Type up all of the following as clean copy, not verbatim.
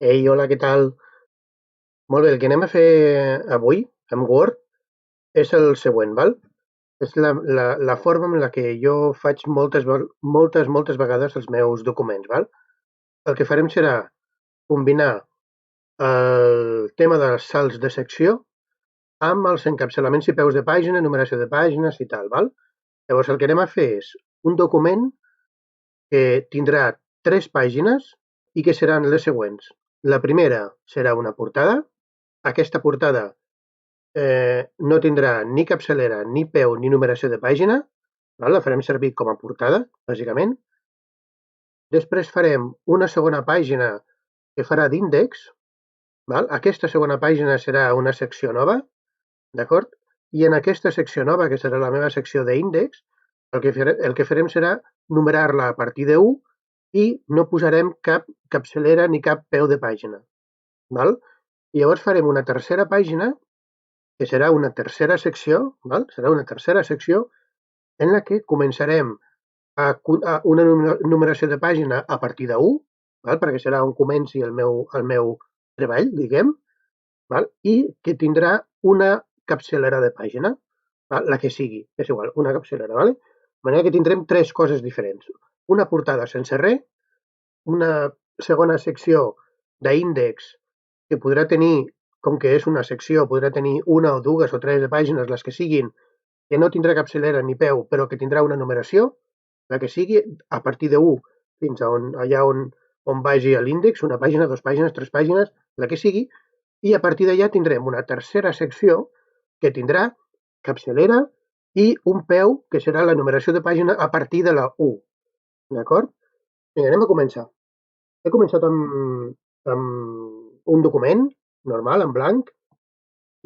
Ei, hola, què tal? Molt bé, el que anem a fer avui amb Word és el següent, val? És la forma en la que jo faig moltes vegades els meus documents, val? El que farem serà combinar el tema dels salts de secció amb els encapçalaments i peus de pàgina, numeració de pàgines i tal, val? Llavors el que anem a fer és un document que tindrà 3 pàgines i que seran les següents. La primera serà una portada. Aquesta portada no tindrà ni capçalera, ni peu, ni numeració de pàgina, val? La farem servir com a portada, bàsicament. Després farem una segona pàgina que farà d'índex, val? Aquesta segona pàgina serà una secció nova, d'acord? I en aquesta secció nova, que serà la meva secció d'índex, el que farem serà numerar-la a partir de 1 i no posarem cap capçalera ni cap peu de pàgina, val? I llavors farem una tercera pàgina que serà una tercera secció, val? Serà una tercera secció en la que començarem a una numeració de pàgina a partir de 1, val? Perquè serà on comenci el meu treball, diguem, val? I que tindrà una capçalera de pàgina, val? La que sigui, és igual, una capçalera, val? De manera que tindrem 3 coses diferents. Una portada sense res, una segona secció d'índex que podrà tenir, com que és una secció, podrà tenir una o dues o tres pàgines, les que siguin, que no tindrà capçalera ni peu, però que tindrà una numeració, la que sigui, a partir de 1 fins a allà on vagi a l'índex, una pàgina, 2 pàgines, 3 pàgines, la que sigui, i a partir d'allà tindrem una tercera secció que tindrà capçalera i un peu que serà la numeració de pàgina a partir de la 1. D'acord? Vinga, anem a començar. He començat amb un document normal, en blanc,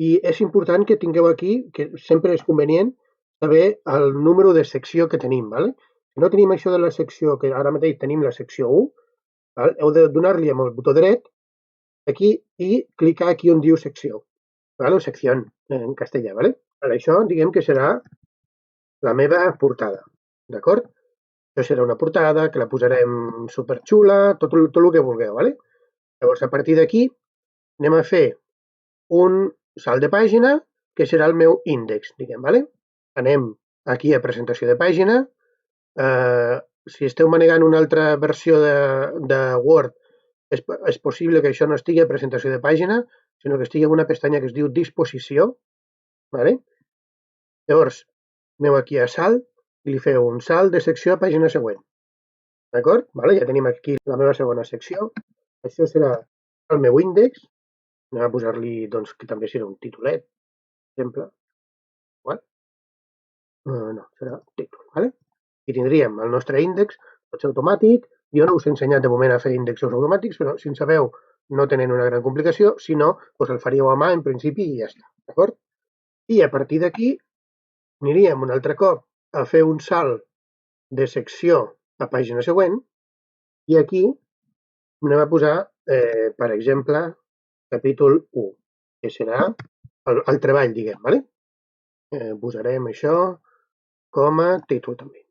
i és important que tingueu aquí, que sempre és convenient saber el número de secció que tenim. ¿Vale? Si no tenim això de la secció, que ara mateix tenim la secció 1, ¿vale? Heu de donar-li amb el botó dret aquí i clicar aquí on diu secció, ¿vale? O secció en castellà. ¿Vale? Per això diguem que serà la meva portada, d'acord? Això serà una portada que la posarem superxula, tot el que vulgueu. ¿Vale? Llavors, a partir d'aquí, anem a fer un salt de pàgina que serà el meu índex, diguem, ¿vale? Anem aquí a presentació de pàgina. Si esteu manegant una altra versió de Word, és possible que això no estigui a presentació de pàgina, sinó que estigui en una pestanya que es diu disposició, ¿vale? Llavors, aneu aquí a salt i li feu un salt de secció a pàgina següent, d'acord? Vale? Ja tenim aquí la meva segona secció. Això serà el meu índex. Anem a posar-li, doncs, que també serà un titulet, per exemple. What? No, serà títol, ¿vale? I tindríem el nostre índex, pot ser automàtic. Jo no us he ensenyat de moment a fer índexs automàtics, però si en sabeu no tenen una gran complicació. Si no, doncs el faríeu a mà en principi i ja està, d'acord? I a partir d'aquí aniríem un altre cop a fer un salt de secció a pàgina següent i aquí anem a posar, per exemple, capítol 1, que serà el treball, diguem, ¿vale? Posarem això com a títol també,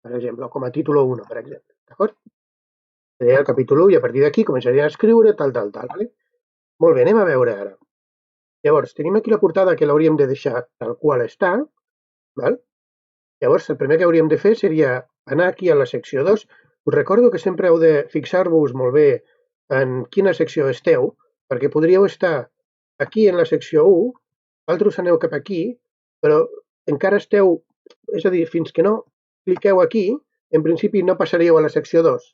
per exemple, o com a títol 1, per exemple, d'acord? Seria el capítol 1 i a partir d'aquí començaria a escriure tal, ¿vale? Molt bé, anem a veure ara. Llavors, tenim aquí la portada que l'hauríem de deixar tal qual està, val? Llavors, el primer que hauríem de fer seria anar aquí a la secció 2. Us recordo que sempre heu de fixar-vos molt bé en quina secció esteu, perquè podríeu estar aquí en la secció 1, altres aneu cap aquí, però encara esteu, és a dir, fins que no cliqueu aquí, en principi no passaríeu a la secció 2.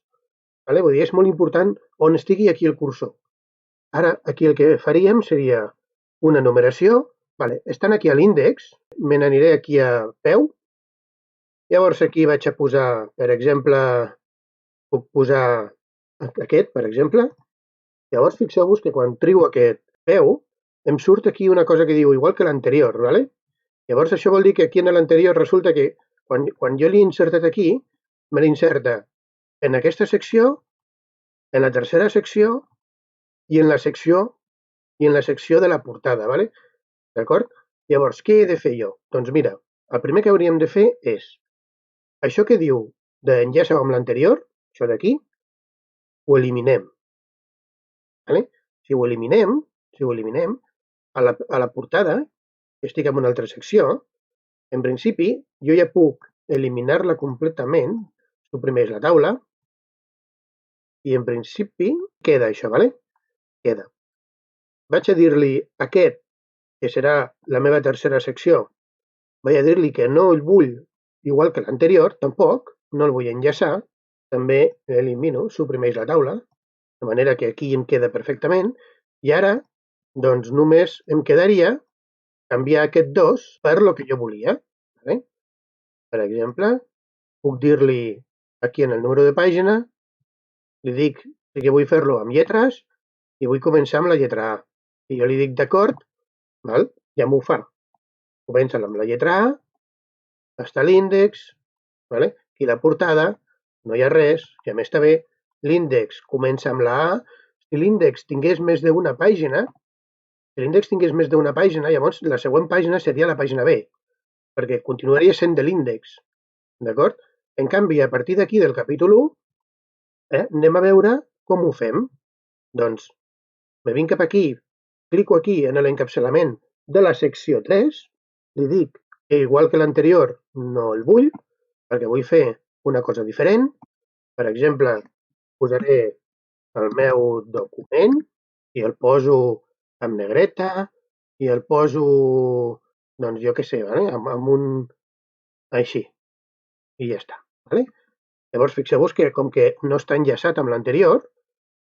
Vale? Vull dir, és molt important on estigui aquí el cursor. Ara, aquí el que faríem seria una numeració. Vale, estan aquí a l'índex, me n'aniré aquí a peu. Llavors aquí vaig a posar, per exemple, puc posar aquest, per exemple. Llavors fixeu-vos que quan trio aquest peu, em surt aquí una cosa que diu igual que l'anterior, ¿vale? Llavors això vol dir que aquí en l'anterior resulta que quan jo l'he insertat aquí, me l'inserta en aquesta secció, en la tercera secció i en la secció de la portada, ¿vale? D'acord? Llavors, què he de fer jo? Doncs mira, el primer que hauríem de fer és això que diu d'enllaça amb l'anterior, això d'aquí, ho eliminem. Vale? Si ho eliminem, a la portada, que estic en una altra secció, en principi, jo ja puc eliminar-la completament, suprimeix la taula, i en principi queda això, vale? Queda. Vaig a dir-li aquest, que serà la meva tercera secció, vaig a dir-li que no el vull igual que l'anterior, tampoc, no el vull enllaçar, també elimino, suprimeix la taula, de manera que aquí em queda perfectament, i ara, doncs, només em quedaria canviar aquest 2 per lo que jo volia. Vale? Per exemple, puc dir-li aquí en el número de pàgina, li dic que vull fer-lo amb lletres i vull començar amb la lletra A. I jo li dic d'acord, ja m'ho fa. Comença amb la lletra A, està l'índex, vale? I la portada no hi ha res, ja m'està bé. L'índex comença amb la A. Si l'índex tingués més d'una pàgina, llavors la següent pàgina seria la pàgina B, perquè continuaria sent de l'índex. D'acord? En canvi, a partir d'aquí del capítol 1, anem a veure com ho fem. Doncs me vinc cap aquí, clico aquí en l'encapçalament de la secció 3, li dic que igual que l'anterior no el vull, perquè vull fer una cosa diferent. Per exemple, posaré el meu document i el poso amb negreta i el poso, doncs jo què sé, amb un així, i ja està. Vale? Llavors, fixeu-vos que com que no està enllaçat amb l'anterior,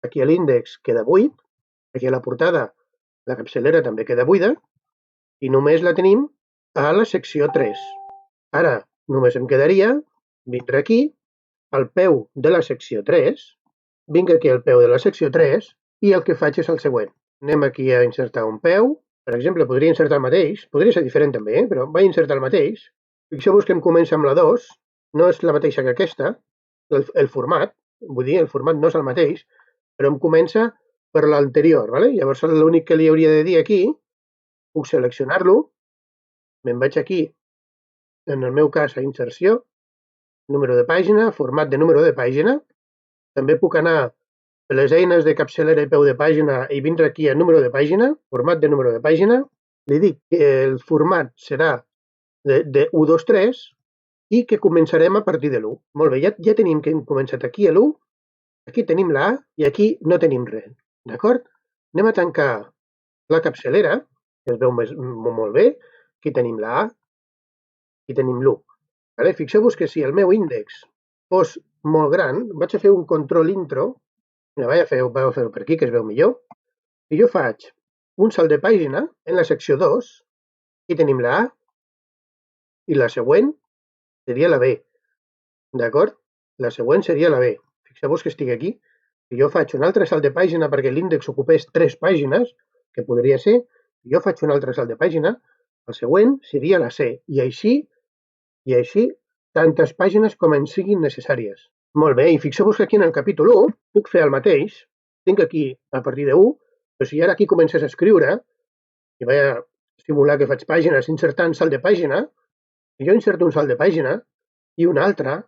aquí a l'índex queda buit, aquí a la portada la capçalera també queda buida, i només la tenim a la secció 3. Ara només em quedaria vindre aquí, al peu de la secció 3, vinc aquí al peu de la secció 3 i el que faig és el següent. Anem aquí a insertar un peu, per exemple, podria insertar el mateix, podria ser diferent també, però vaig insertar el mateix. Fixeu-vos que em comença amb la 2, no és la mateixa que aquesta, el format, vull dir, el format no és el mateix, però em comença per l'anterior, ¿vale? Llavors l'únic que li hauria de dir aquí, puc seleccionar-lo, me'n vaig aquí, en el meu cas a inserció, número de pàgina, format de número de pàgina, també puc anar a les eines de capçalera i peu de pàgina i vindre aquí a número de pàgina, format de número de pàgina, li dic que el format serà de 1, 2, 3 i que començarem a partir de l'1. Molt bé, ja tenim que hem començat aquí a l'1, aquí tenim la A i aquí no tenim res. D'acord? Anem a tancar la capçalera, que es veu molt bé. Aquí tenim la A, aquí tenim l'1. Vale? Fixeu-vos que si el meu índex fos molt gran, vaig a fer un control intro, vaig a fer-ho per aquí, que es veu millor, i jo faig un salt de pàgina en la secció 2, aquí tenim la A, i la següent seria la B. D'acord? La següent seria la B. Fixeu-vos que estic aquí. Si jo faig un altre salt de pàgina perquè l'índex ocupés 3 pàgines, que podria ser, si jo faig un altre salt de pàgina, el següent seria la C. I així, tantes pàgines com en siguin necessàries. Molt bé, i fixeu-vos que aquí en el capítol 1 puc fer el mateix. Tinc aquí a partir de 1, però si ara aquí comencés a escriure, i vaig a simular que faig pàgines insertant salt de pàgina, i jo inserto un salt de pàgina, i un altre,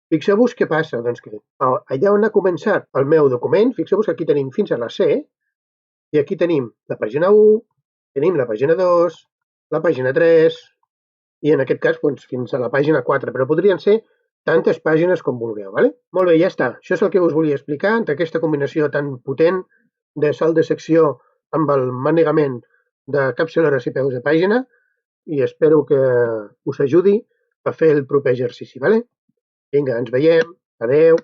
fixeu-vos què passa. Doncs que allà on ha començat el meu document, fixeu-vos que aquí tenim fins a la C, i aquí tenim la pàgina 1, tenim la pàgina 2, la pàgina 3, i en aquest cas doncs, fins a la pàgina 4, però podrien ser tantes pàgines com vulgueu. Vale? Molt bé, ja està. Això és el que us volia explicar d'aquesta combinació tan potent de salt de secció amb el manegament de capçaleres i peus de pàgina, i espero que us ajudi a fer el proper exercici. Vale? Vinga, ens veiem. Adeu.